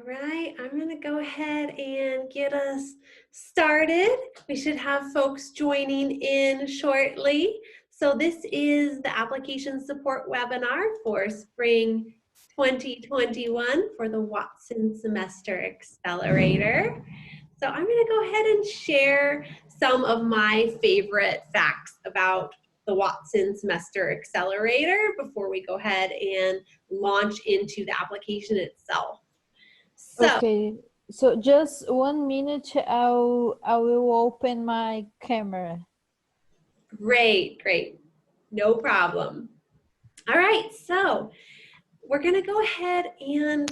right, I'm going to go ahead and get us started. We should have folks joining in shortly. So this is the application support webinar for spring 2021 for the Watson Semester Accelerator. So I'm going to go ahead and share some of my favorite facts about the Watson Semester Accelerator before we go ahead and launch into the application itself. So, okay, so just 1 minute, I will open my camera. great. No problem. All right, so we're going to go ahead and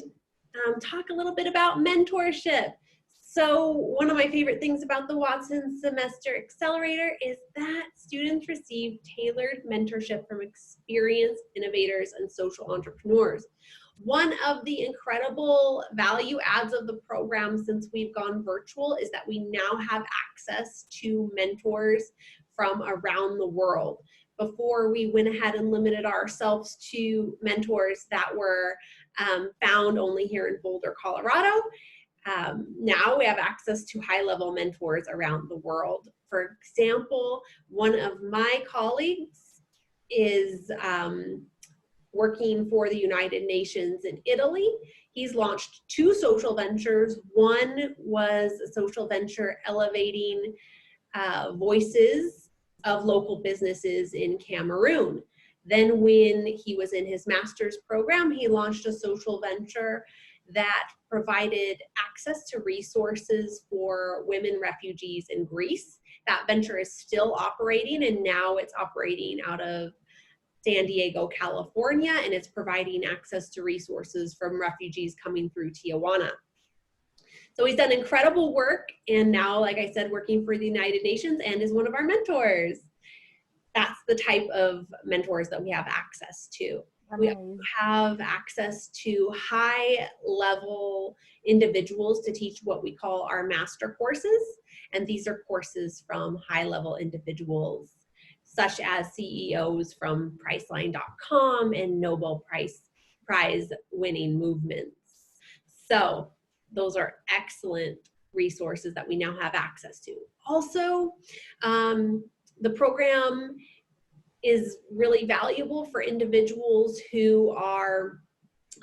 talk a little bit about mentorship. So one of my favorite things about the Watson Semester Accelerator is that students receive tailored mentorship from experienced innovators and social entrepreneurs. One of the incredible value adds of the program since we've gone virtual is that we now have access to mentors from around the world. Before, we went ahead and limited ourselves to mentors that were found only here in Boulder, Colorado. Now we have access to high-level mentors around the world. For example, one of my colleagues is working for the United Nations in Italy. He's launched 2 social ventures. One was a social venture elevating voices of local businesses in Cameroon. Then when he was in his master's program, he launched a social venture that provided access to resources for women refugees in Greece. That venture is still operating, and now it's operating out of San Diego, California, and it's providing access to resources from refugees coming through Tijuana. So he's done incredible work, and now, like I said, working for the United Nations and is one of our mentors. That's the type of mentors that we have access to. We also have access to high-level individuals to teach what we call our master courses, and these are courses from high-level individuals such as CEOs from Priceline.com and Nobel Prize winning movements. So those are excellent resources that we now have access to. Also, the program is really valuable for individuals who are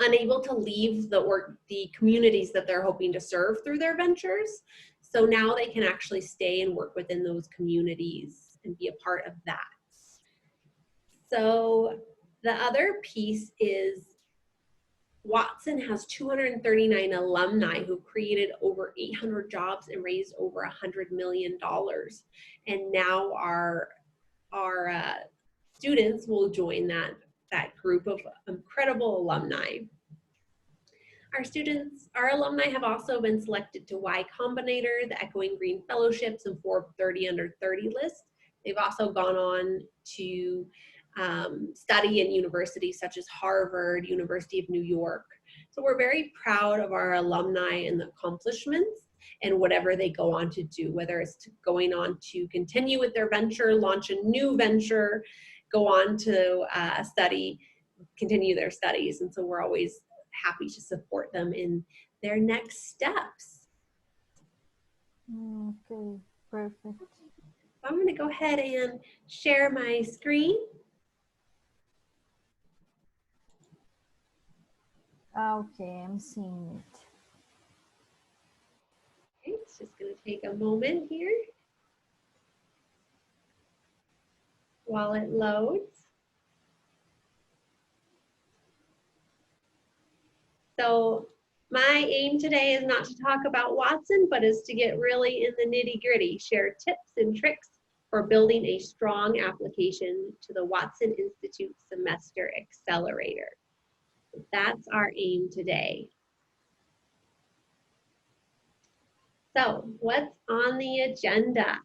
unable to leave the communities that they're hoping to serve through their ventures. So now they can actually stay and work within those communities and be a part of that. So the other piece is Watson has 239 alumni who created over 800 jobs and raised over $100 million. And now our students will join that group of incredible alumni. Our alumni have also been selected to Y Combinator, the Echoing Green Fellowships, and Forbes 30 Under 30 list. They've also gone on to study in universities such as Harvard, University of New York. So we're very proud of our alumni and the accomplishments and whatever they go on to do, whether it's going on to continue with their venture, launch a new venture, go on to continue their studies. And so we're always happy to support them in their next steps. Okay, perfect. I'm going to go ahead and share my screen. Okay, I'm seeing it. Okay, it's just going to take a moment here while it loads. So my aim today is not to talk about Watson, but is to get really in the nitty-gritty, share tips and tricks for building a strong application to the Watson Institute Semester Accelerator. That's our aim today. So what's on the agenda?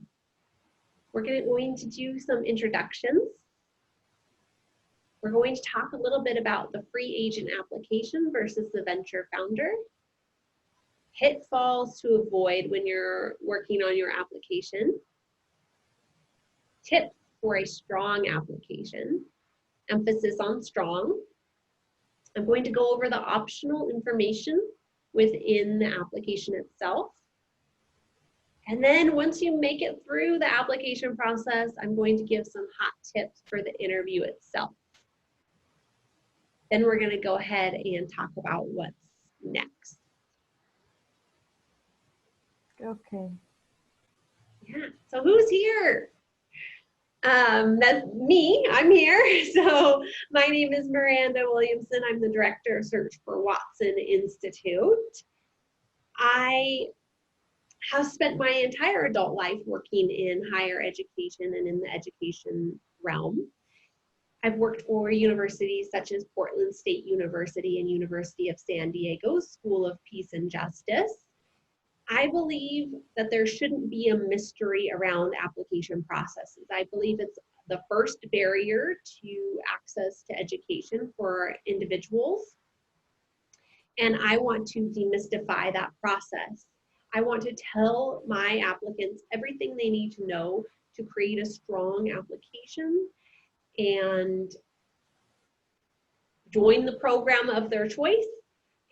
We're going to do some introductions. We're going to talk a little bit about the free agent application versus the venture founder, pitfalls to avoid when you're working on your application, tips for a strong application, emphasis on strong. I'm going to go over the optional information within the application itself. And then once you make it through the application process, I'm going to give some hot tips for the interview itself. Then we're going to go ahead and talk about what's next. Okay. Yeah, so who's here? That's me, I'm here. So my name is Miranda Williamson. I'm the Director of Search for Watson Institute. I have spent my entire adult life working in higher education and in the education realm. I've worked for universities such as Portland State University and University of San Diego's School of Peace and Justice. I believe that there shouldn't be a mystery around application processes. I believe it's the first barrier to access to education for individuals. And I want to demystify that process. I want to tell my applicants everything they need to know to create a strong application and join the program of their choice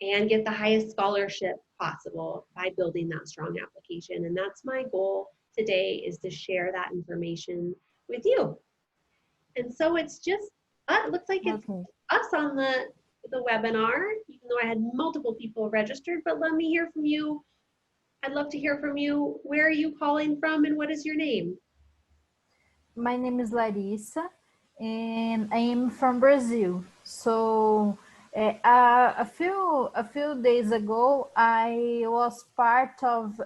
and get the highest scholarship possible by building that strong application. And that's my goal today, is to share that information with you. And so it's just, it looks like it's us on the webinar, even though I had multiple people registered, but let me hear from you. I'd love to hear from you. Where are you calling from and what is your name? My name is Larissa and I am from Brazil. So a few days ago, I was part of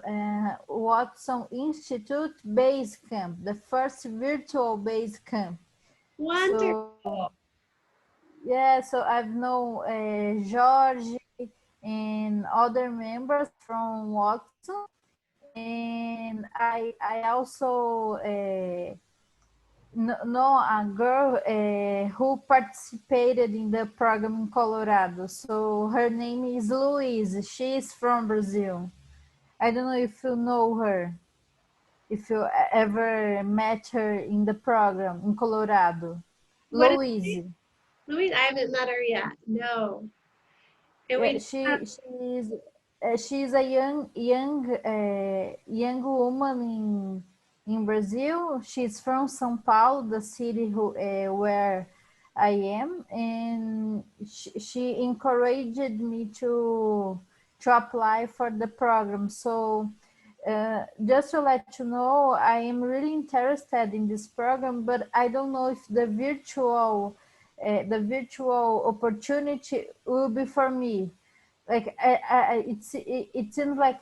Watson Institute Base Camp, the first virtual base camp. Wonderful. So, yeah, so I've known George and other members from Watson, and I also know a girl who participated in the program in Colorado. So her name is Louise. She is from Brazil. I don't know if you know her, if you ever met her in the program in Colorado. What is Louise. Louise? I haven't met her yet. No. And Yeah, we she's a young woman in Brazil. She's from São Paulo, the city where I am, and she encouraged me to apply for the program. So just to let you know, I am really interested in this program, but I don't know if the virtual opportunity will be for me. Like it seems like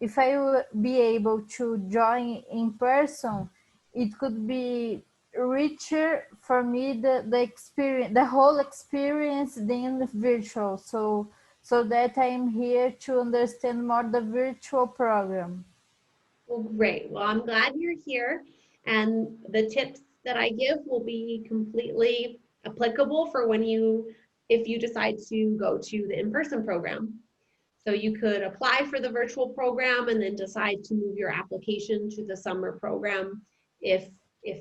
if I will be able to join in person, it could be richer for me, the experience, the whole experience, than virtual. So that I am here to understand more the virtual program. Well, great. Well, I'm glad you're here. And the tips that I give will be completely applicable for if you decide to go to the in-person program. So you could apply for the virtual program and then decide to move your application to the summer program if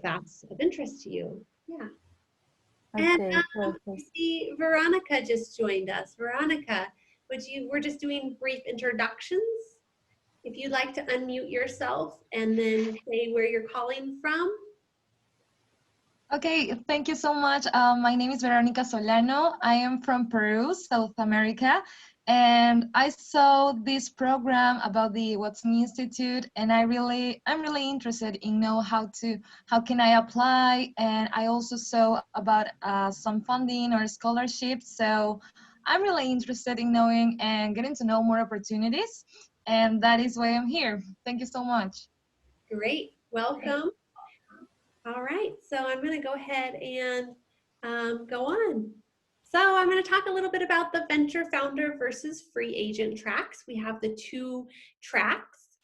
that's of interest to you. Yeah. Okay, And perfect. see, Veronica just joined us. Veronica, we're just doing brief introductions. If you'd like to unmute yourself and then say where you're calling from. Okay, thank you so much. My name is Veronica Solano. I am from Peru, South America, and I saw this program about the Watson Institute, and I'm really interested in know how can I apply, and I also saw about some funding or scholarships. So I'm really interested in knowing and getting to know more opportunities, and that is why I'm here. Thank you so much. Great, welcome. All right, so I'm going to go ahead and go on. So I'm going to talk a little bit about the venture founder versus free agent tracks. We have the two tracks.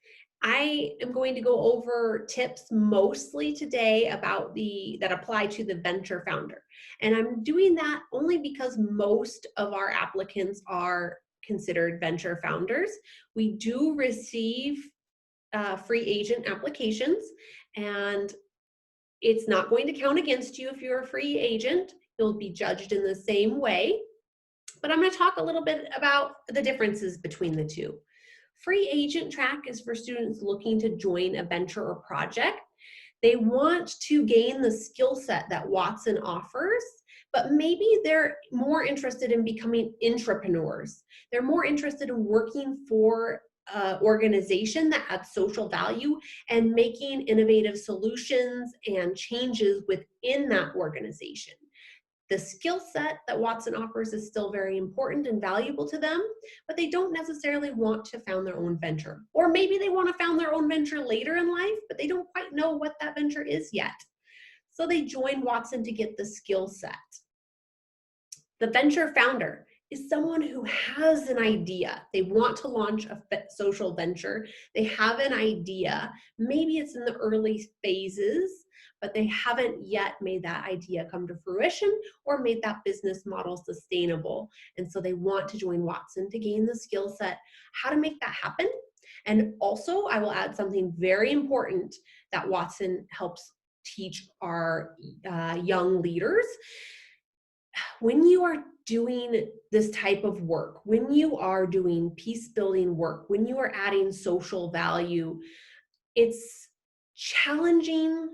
I am going to go over tips mostly today about that apply to the venture founder. And I'm doing that only because most of our applicants are considered venture founders. We do receive free agent applications, and it's not going to count against you if you're a free agent. You'll be judged in the same way, but I'm going to talk a little bit about the differences between the two. Free agent track is for students looking to join a venture or project. They want to gain the skill set that Watson offers, but maybe they're more interested in becoming intrapreneurs. They're more interested in working for an organization that adds social value and making innovative solutions and changes within that organization. The skill set that Watson offers is still very important and valuable to them, but they don't necessarily want to found their own venture. Or maybe they want to found their own venture later in life, but they don't quite know what that venture is yet. So they join Watson to get the skill set. The venture founder is someone who has an idea. They want to launch a social venture. They have an idea. Maybe it's in the early phases, but they haven't yet made that idea come to fruition or made that business model sustainable. And so they want to join Watson to gain the skill set, how to make that happen. And also, I will add something very important that Watson helps teach our young leaders. When you are doing this type of work, when you are doing peace building work, when you are adding social value, it's challenging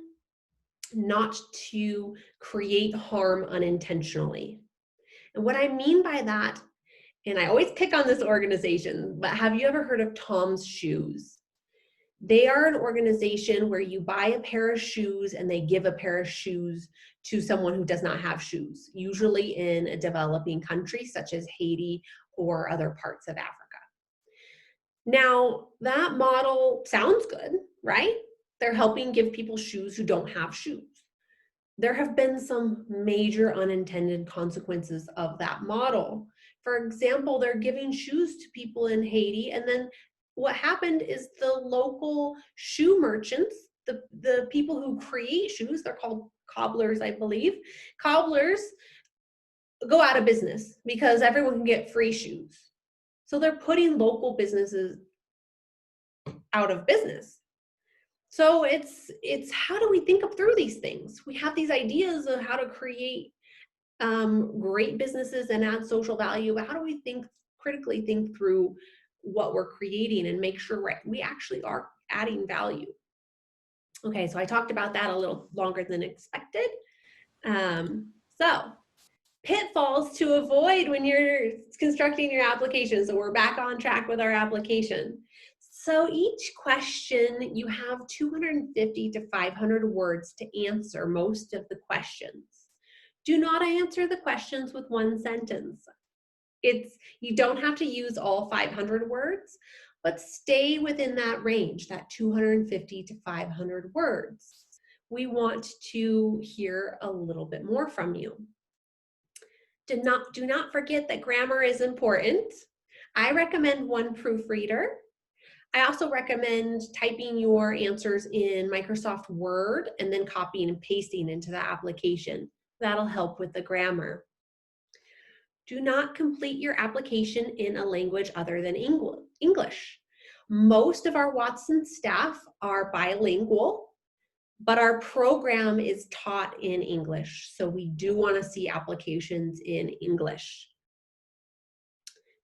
not to create harm unintentionally. And what I mean by that, and I always pick on this organization, but have you ever heard of Tom's Shoes? They are an organization where you buy a pair of shoes and they give a pair of shoes to someone who does not have shoes, usually in a developing country such as Haiti or other parts of Africa. Now, that model sounds good, right? They're helping give people shoes who don't have shoes. There have been some major unintended consequences of that model. For example, they're giving shoes to people in Haiti, and then what happened is the local shoe merchants, the people who create shoes, they're called cobblers, I believe, cobblers go out of business because everyone can get free shoes. So they're putting local businesses out of business. So it's how do we think up through these things? We have these ideas of how to create great businesses and add social value, but how do we critically think through what we're creating and make sure we actually are adding value? Okay, so I talked about that a little longer than expected. So pitfalls to avoid when you're constructing your application. So we're back on track with our application. So each question, you have 250 to 500 words to answer most of the questions. Do not answer the questions with one sentence. You don't have to use all 500 words, but stay within that range, that 250 to 500 words. We want to hear a little bit more from you. Do not forget that grammar is important. I recommend one proofreader. I also recommend typing your answers in Microsoft Word and then copying and pasting into the application. That'll help with the grammar. Do not complete your application in a language other than English. Most of our Watson staff are bilingual, but our program is taught in English, so we do want to see applications in English.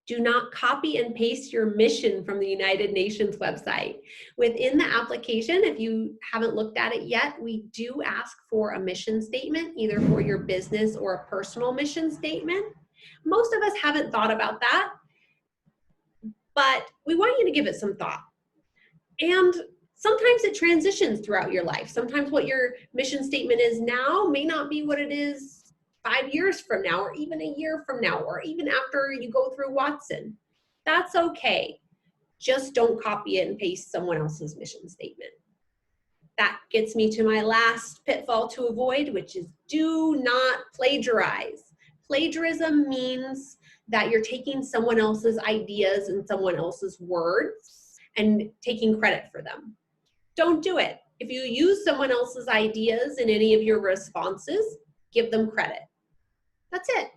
Do not copy and paste your mission from the United Nations website. Within the application, if you haven't looked at it yet, we do ask for a mission statement, either for your business or a personal mission statement. Most of us haven't thought about that, but we want you to give it some thought. And sometimes it transitions throughout your life. Sometimes what your mission statement is now may not be what it is 5 years from now, or even a year from now, or even after you go through Watson. That's okay. Just don't copy it and paste someone else's mission statement. That gets me to my last pitfall to avoid, which is do not plagiarize. Plagiarism means that you're taking someone else's ideas and someone else's words and taking credit for them. Don't do it. If you use someone else's ideas in any of your responses, give them credit. That's it.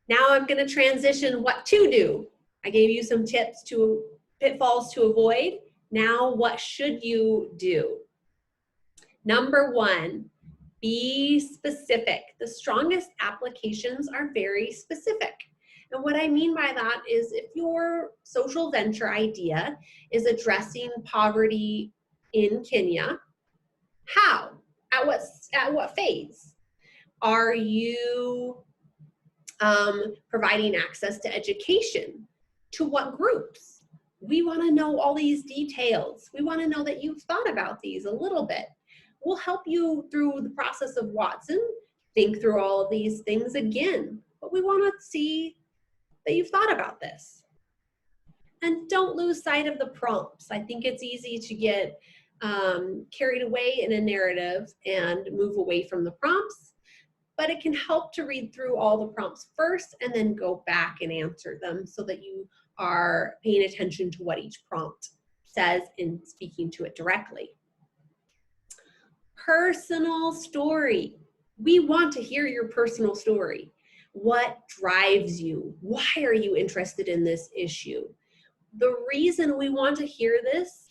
Now I'm going to transition what to do. I gave you some tips to pitfalls to avoid. Now what should you do? Number one, Be specific. The strongest applications are very specific. And what I mean by that is if your social venture idea is addressing poverty in Kenya, how? At what phase? Are you providing access to education? To what groups? We want to know all these details. We want to know that you've thought about these a little bit. We'll help you through the process of Watson, think through all of these things again, but we want to see that you've thought about this. And don't lose sight of the prompts. I think it's easy to get carried away in a narrative and move away from the prompts, but it can help to read through all the prompts first and then go back and answer them so that you are paying attention to what each prompt says and speaking to it directly. Personal story. We want to hear your personal story. What drives you? Why are you interested in this issue? The reason we want to hear this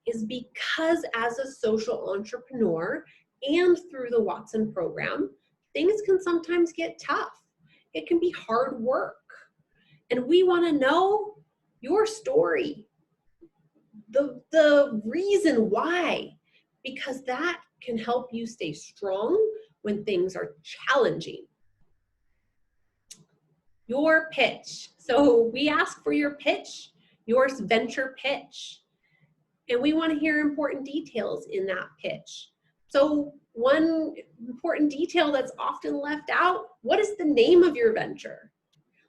is because as a social entrepreneur and through the Watson program, things can sometimes get tough. It can be hard work. And we want to know your story, the reason why, because that can help you stay strong when things are challenging. Your pitch. So we ask for your pitch, your venture pitch, and we want to hear important details in that pitch. So one important detail that's often left out, what is the name of your venture?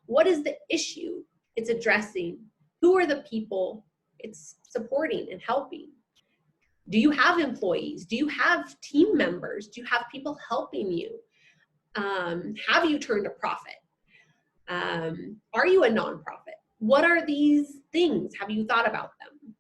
What is the issue it's addressing? Who are the people it's supporting and helping? Do you have employees? Do you have team members? Do you have people helping you? Have you turned a profit? Are you a nonprofit? What are these things? Have you thought about them?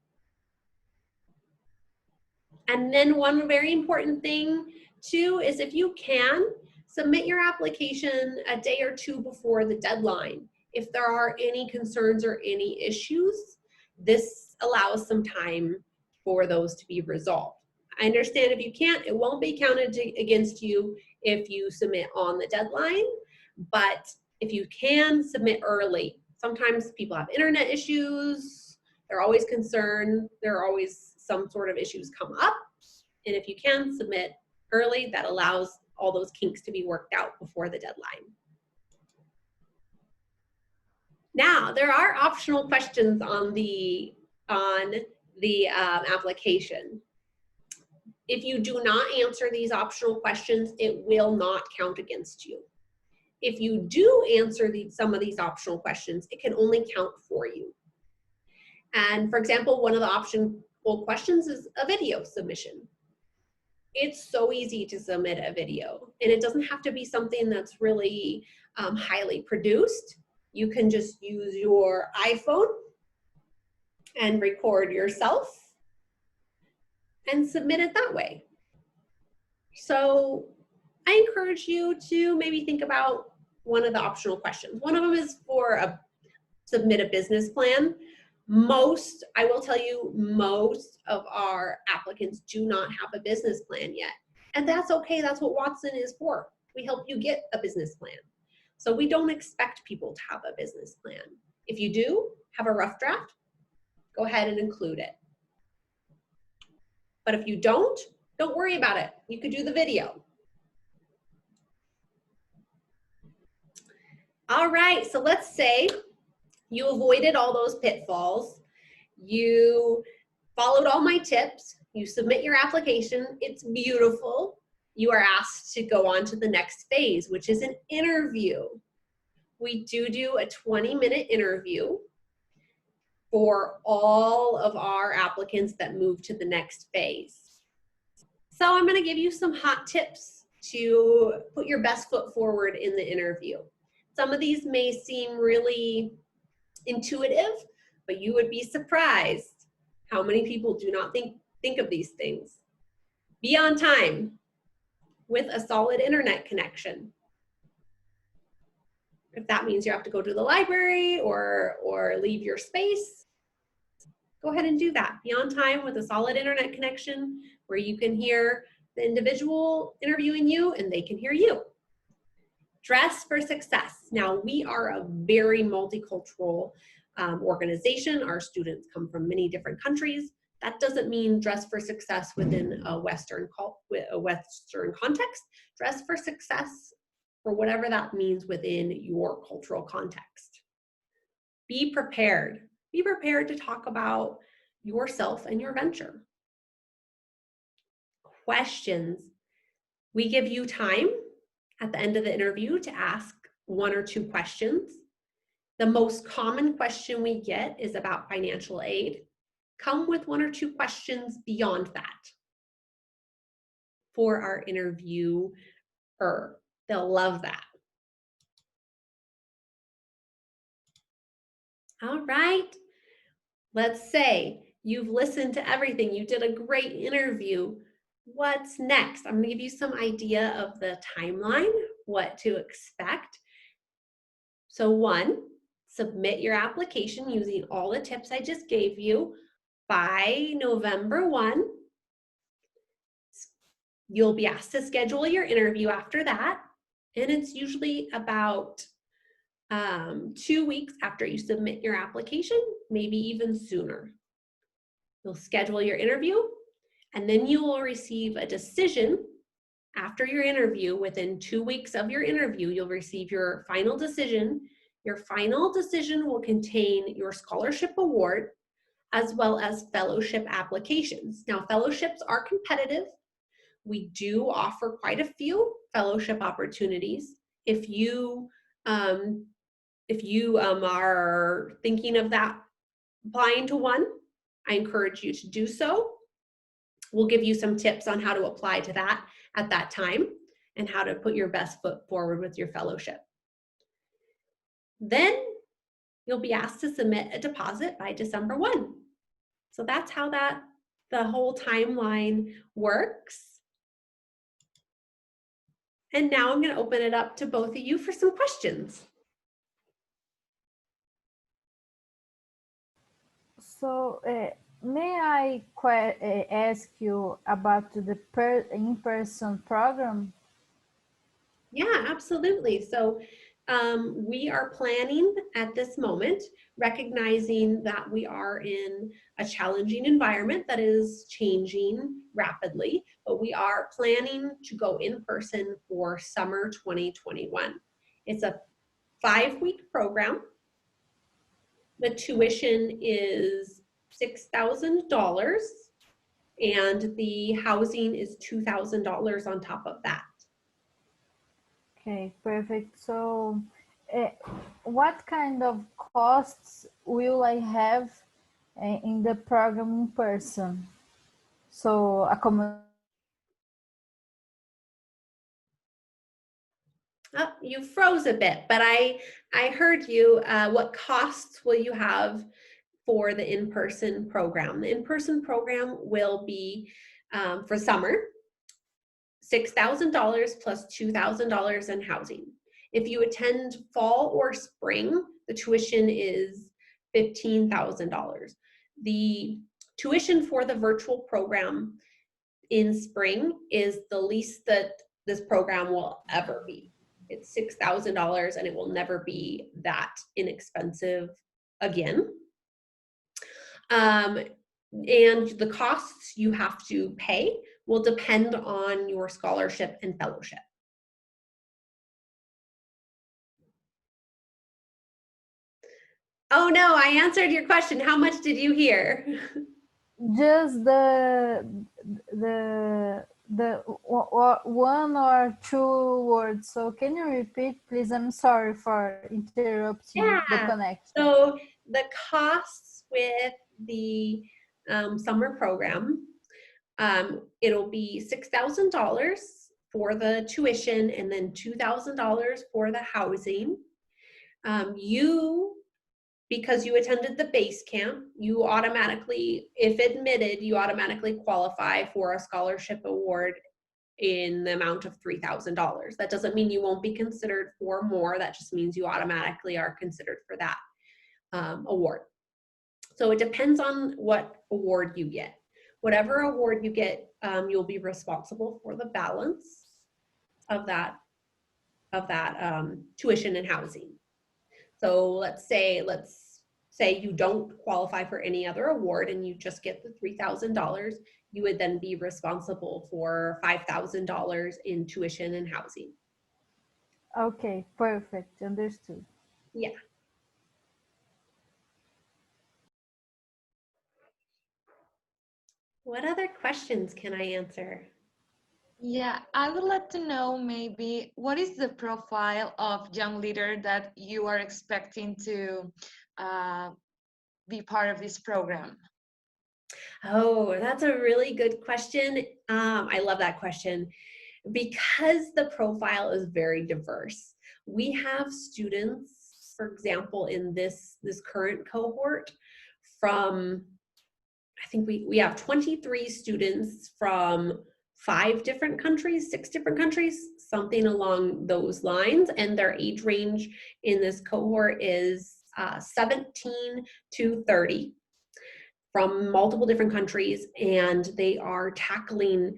And then one very important thing too is if you can, submit your application a day or two before the deadline. If there are any concerns or any issues, this allows some time for those to be resolved. I understand if you can't, it won't be counted against you if you submit on the deadline, but if you can, submit early. Sometimes people have internet issues, they're always concerned, there are always some sort of issues come up, and if you can submit early, that allows all those kinks to be worked out before the deadline. Now, there are optional questions on the application. If you do not answer these optional questions, it will not count against you. If you do answer some of these optional questions, it can only count for you. And for example, one of the optional questions is a video submission. It's so easy to submit a video, and it doesn't have to be something that's really highly produced. You can just use your iPhone and record yourself and submit it that way. So I encourage you to maybe think about one of the optional questions. One of them is for submit a business plan. I will tell you, most of our applicants do not have a business plan yet. And that's okay, that's what Watson is for. We help you get a business plan. So we don't expect people to have a business plan. If you do have a rough draft, go ahead and include it. But if you don't worry about it. You could do the video. All right, so let's say you avoided all those pitfalls. You followed all my tips. You submit your application. It's beautiful. You are asked to go on to the next phase, which is an interview. We do a 20-minute interview for all of our applicants that move to the next phase. So I'm going to give you some hot tips to put your best foot forward in the interview. Some of these may seem really intuitive, but you would be surprised how many people do not think of these things. Be on time with a solid internet connection. If that means you have to go to the library or leave your space, go ahead and do that. Be on time with a solid internet connection where you can hear the individual interviewing you, and they can hear you. Dress for success. Now, we are a very multicultural organization. Our students come from many different countries. That doesn't mean dress for success within a Western context. Dress for success for whatever that means within your cultural context. Be prepared. Be prepared to talk about yourself and your venture. Questions. We give you time at the end of the interview to ask 1 or 2 questions. The most common question we get is about financial aid. Come with 1 or 2 questions beyond that for our interviewer. They'll love that. All right. Let's say you've listened to everything. You did a great interview. What's next? I'm going to give you some idea of the timeline, what to expect. So 1, submit your application using all the tips I just gave you by November 1. You'll be asked to schedule your interview after that, and it's usually about 2 weeks after you submit your application, maybe even sooner. You'll schedule your interview, and then you will receive a decision after your interview. Within 2 weeks of your interview, you'll receive your final decision. Your final decision will contain your scholarship award as well as fellowship applications. Now, fellowships are competitive. We do offer quite a few fellowship opportunities. If you are thinking of applying to one, I encourage you to do so. We'll give you some tips on how to apply to that at that time and how to put your best foot forward with your fellowship. Then you'll be asked to submit a deposit by December 1. So that's how the whole timeline works. And now I'm going to open it up to both of you for some questions. So, may I ask you about the in-person program? Yeah, absolutely. So we are planning at this moment, recognizing that we are in a challenging environment that is changing rapidly, but we are planning to go in person for summer 2021. It's a 5-week program. The tuition is $6,000 and the housing is $2,000 on top of that. Okay, perfect. So, what kind of costs will I have in the program in person? So, Oh, you froze a bit, but I heard you. What costs will you have for the in-person program? The in-person program will be for summer, $6,000 plus $2,000 in housing. If you attend fall or spring, the tuition is $15,000. The tuition for the virtual program in spring is the least that this program will ever be. It's $6,000 and it will never be that inexpensive again. And the costs you have to pay will depend on your scholarship and fellowship. Oh no, I answered your question. How much did you hear? just the 1 or 2 words. So, can you repeat, please? I'm sorry for interrupting the connection. So the costs with the summer program, it'll be $6,000 for the tuition and then $2,000 for the housing. Because you attended the base camp, you automatically, if admitted, you automatically qualify for a scholarship award in the amount of $3,000. That doesn't mean you won't be considered for more. That just means you automatically are considered for that award. So it depends on what award you get. Whatever award you get, you'll be responsible for the balance of that tuition and housing. So let's say you don't qualify for any other award and you just get the $3,000, you would then be responsible for $5,000 in tuition and housing. Okay, perfect. Understood. Yeah. What other questions can I answer? Yeah, I would like to know maybe what is the profile of young leader that you are expecting to be part of this program? Oh, that's a really good question. I love that question because the profile is very diverse. We have students, for example, in this current cohort from, I think we have 23 students from 6 different countries, something along those lines, and their age range in this cohort is 17 to 30 from multiple different countries, and they are tackling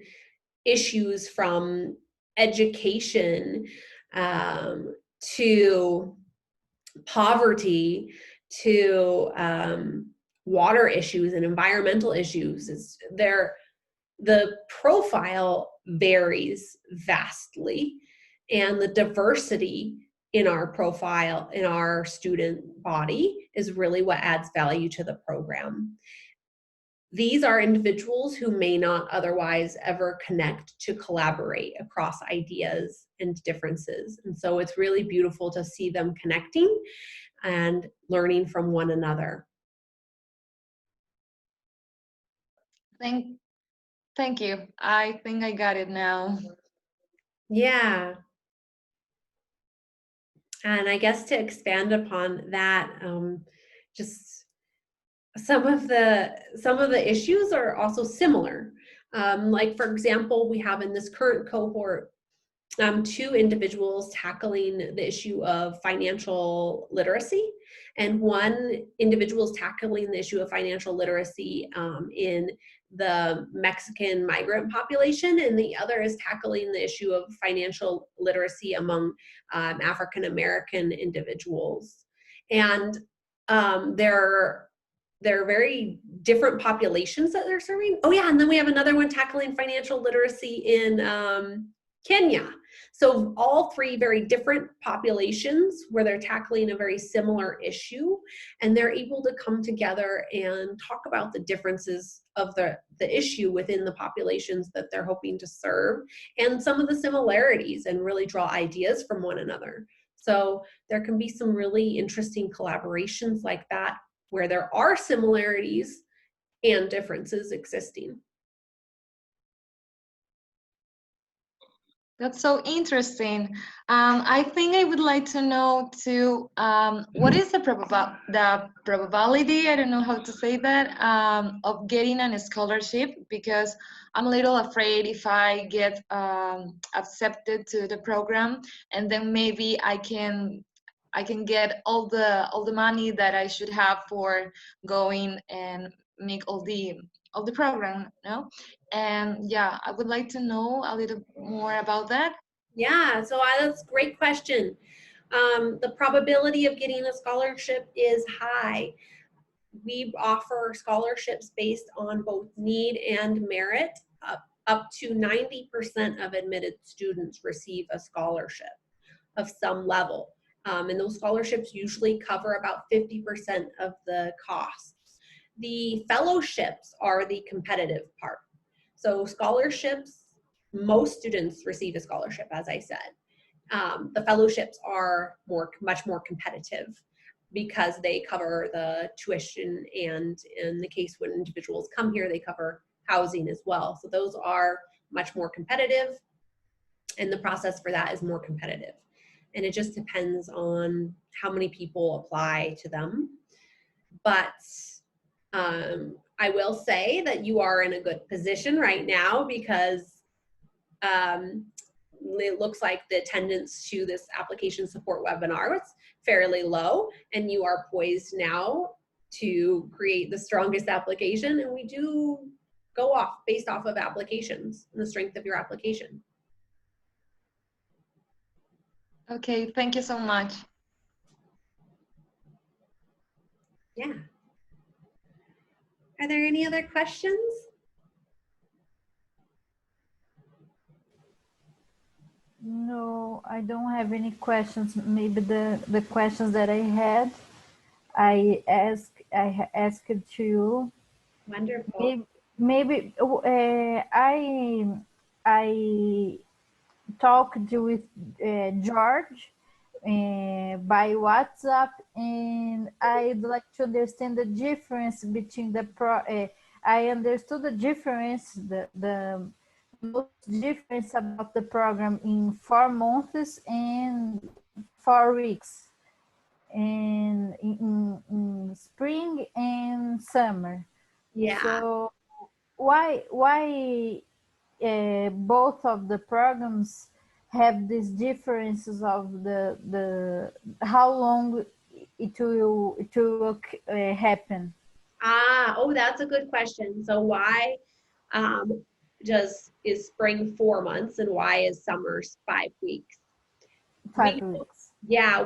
issues from education to poverty to water issues and environmental issues. The profile varies vastly, and the diversity in our profile, in our student body, is really what adds value to the program. These are individuals who may not otherwise ever connect to collaborate across ideas and differences. And so it's really beautiful to see them connecting and learning from one another. Thank you. I think I got it now. Yeah. And I guess to expand upon that, just some of the issues are also similar. Like for example, we have in this current cohort 2 individuals tackling the issue of financial literacy, and 1 individual is tackling the issue of financial literacy in the Mexican migrant population, and the other is tackling the issue of financial literacy among African American individuals. And they're very different populations that they're serving. Oh yeah, and then we have another one tackling financial literacy in Kenya. So all 3 very different populations where they're tackling a very similar issue, and they're able to come together and talk about the differences of the issue within the populations that they're hoping to serve, and some of the similarities, and really draw ideas from one another. So there can be some really interesting collaborations like that where there are similarities and differences existing. That's so interesting. I think I would like to know too, what is the probability, I don't know how to say that, of getting a scholarship? Because I'm a little afraid if I get accepted to the program, and then maybe I can get all the money that I should have for going and make all the program, no? And yeah, I would like to know a little more about that. Yeah, so that's a great question. The probability of getting a scholarship is high. We offer scholarships based on both need and merit. Up to 90% of admitted students receive a scholarship of some level. And those scholarships usually cover about 50% of the costs. The fellowships are the competitive part. So scholarships, most students receive a scholarship, as I said. The fellowships are much more competitive because they cover the tuition, and in the case when individuals come here, they cover housing as well. So those are much more competitive, and the process for that is more competitive. And it just depends on how many people apply to them. But I will say that you are in a good position right now because it looks like the attendance to this application support webinar was fairly low, and you are poised now to create the strongest application. And we do go off based off of applications and the strength of your application. Okay, thank you so much. Yeah. Are there any other questions? No, I don't have any questions. Maybe the questions that I had, I asked to you. Wonderful. Maybe I talked with George by WhatsApp, and I'd like to understand the difference between the I understood the difference, the most difference about the program in 4 months and 4 weeks, and in spring and summer. Yeah. So why both of the programs have these differences of the how long it will happen? Oh, that's a good question. So why is spring 4 months and why is summer 5 weeks? 5 weeks.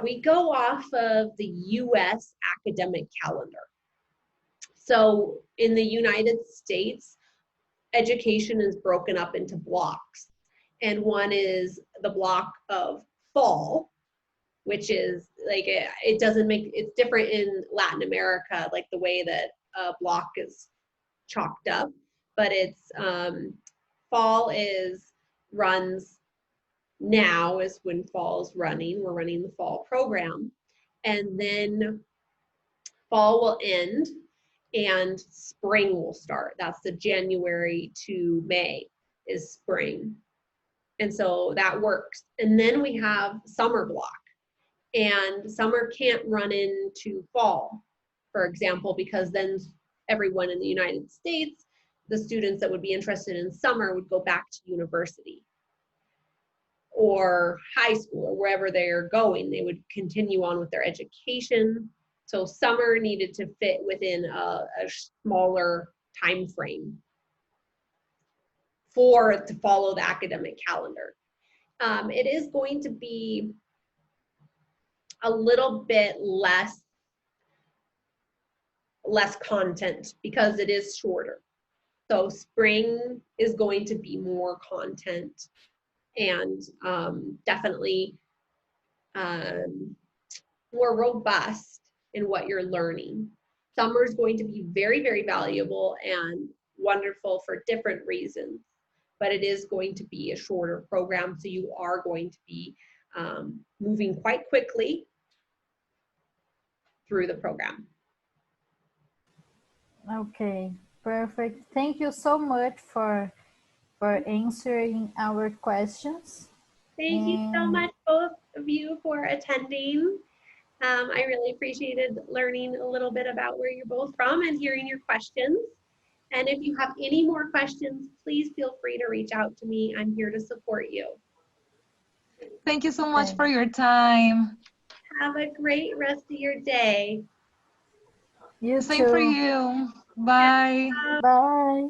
We go off of the US academic calendar. So in the United States, education is broken up into blocks. And one is the block of fall, which is like, it's different in Latin America, like the way that a block is chalked up, but it's fall runs now is when fall's running. We're running the fall program, and then fall will end and spring will start. That's the January to May is spring. And so that works. And then we have summer block, and summer can't run into fall, for example, because then everyone in the United States, the students that would be interested in summer would go back to university or high school or wherever they're going. They would continue on with their education. So summer needed to fit within a smaller time frame to follow the academic calendar. It is going to be a little bit less content because it is shorter. So spring is going to be more content and definitely more robust in what you're learning. Summer is going to be very, very valuable and wonderful for different reasons, but it is going to be a shorter program, so you are going to be moving quite quickly through the program. Okay, perfect. Thank you so much for answering our questions. Thank you so much, both of you, for attending. I really appreciated learning a little bit about where you're both from and hearing your questions. And if you have any more questions, please feel free to reach out to me. I'm here to support you. Thank you so much for your time. Have a great rest of your day. You Same too. for you. Bye. Bye.